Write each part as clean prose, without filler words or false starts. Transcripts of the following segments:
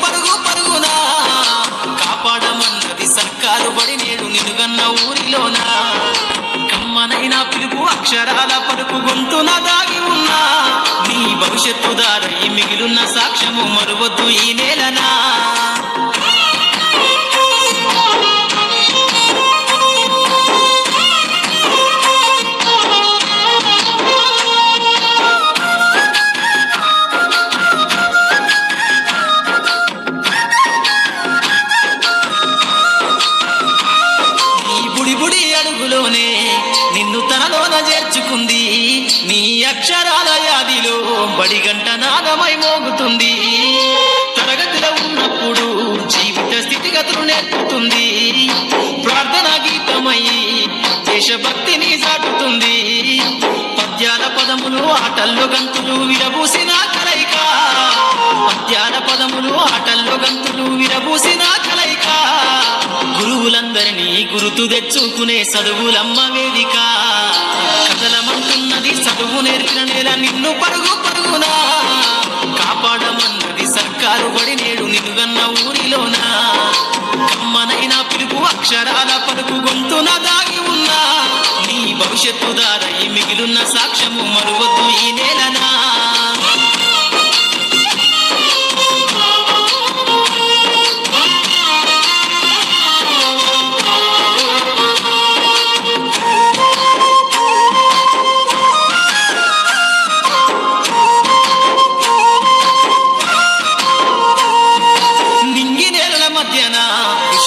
పరుగు పరుగునా కాపాడమన్నది సర్కారు బడి నేడు నినుగన్న ఊరిలోనా కమ్మనైనా పిలుపు అక్షరాల పలుకు గొంతున దాగి ఉన్నా నీ భవిష్యత్తు దారై మిగిలిన సాక్ష్యము మరువద్దు ఈ నేలనా అడుగులోనే నిన్ను తనలోన చేర్చుకుంది నీ అక్షరాల యాదిలో బడిగంట నాదమై మోగుతుంది తరగతిలో ఉన్నప్పుడు జీవిత స్థితిగతులు నేర్పుతుంది ప్రార్థనా గీతమై దేశభక్తిని సాటుతుంది పద్యాల పదములు ఆటల్లో గంతులు విరబూసిన కలయిక పద్యాల పదములు ఆటల్లో గంతులు విరబూసిన కలయిక గురువులందరినీ గురుతు తెచ్చుకునే చదువులమ్మ వేదిక కదలమంటున్నది చదువు నేర్పిన నేల నిన్ను పరుగు పరుగునా కాపాడమన్నది సర్కారు బడి నేడు నినుగన్న ఊరిలోనా కమ్మనైనా పిలుపు అక్షరాల పలుకు గొంతున దాగి ఉన్నా నీ భవిష్యత్తు దారై మిగిలిన సాక్ష్యము మరువద్దు ఈ నేలనా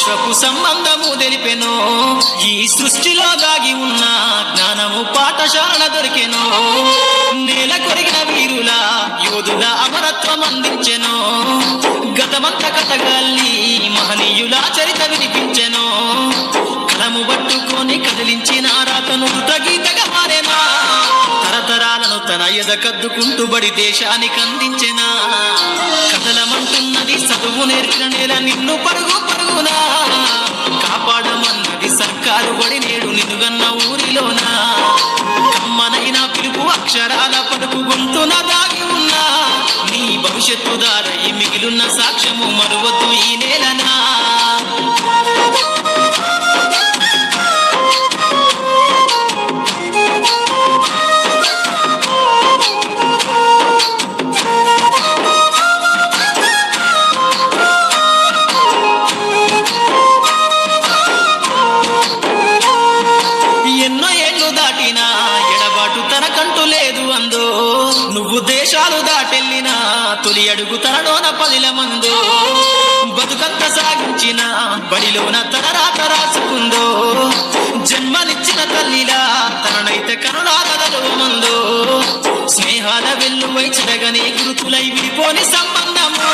విశ్వపు సంబంధము తెలిపెనో ఈ సృష్టిలో దాగి ఉన్న జ్ఞానము పాఠశాల దొరికెనో నేల కొరిగిన వీరుల యోధుల అమరత్వం అందించెనో గతమంత కథగాల్ని మహనీయుల చరిత వినిపించెనో కలము పట్టుకొని కదిలించిన రాతను గీతగా మారేనా తరతరాలను తన ఎదకద్దుకుంటూ బడి దేశానికి అందించెనా కదలమంటున్నది చదువు నేర్పిన నేల నిన్ను పరుగు పరుగునా కాపాడమన్నది సర్కారు బడి నేడు నినుగన్న ఊరిలోనా కమ్మనైనా పిలుపు అక్షరాల పలుకు గొంతున దాగి ఉన్నా నీ భవిష్యత్తు దారై మిగిలిన సాక్ష్యము మరువద్దు ఈ నేలనా ఎన్నో ఏళ్ళు దాటినా ఎడబాటు తనకంటూ లేదు అందో నువ్వు దేశాలు దాటెళ్ళినా తొలి అడుగు తనలోన పదిల మందో బతుకంత సాగించిన బడిలోన తన రాత రాసుకుందో జన్మనిచ్చిన తల్లిలా తననైతే కనులారదలో మందో స్నేహాల వెల్లువై చెరగని గురుతులై విడిపోని సంబంధము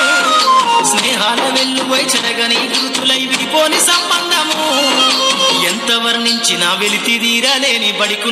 స్నేహాల వెల్లువై చెరగని గురుతులై విడిపోని సంబంధము ఎంత వర్ణించినా వెలితి తీరలేని బడికు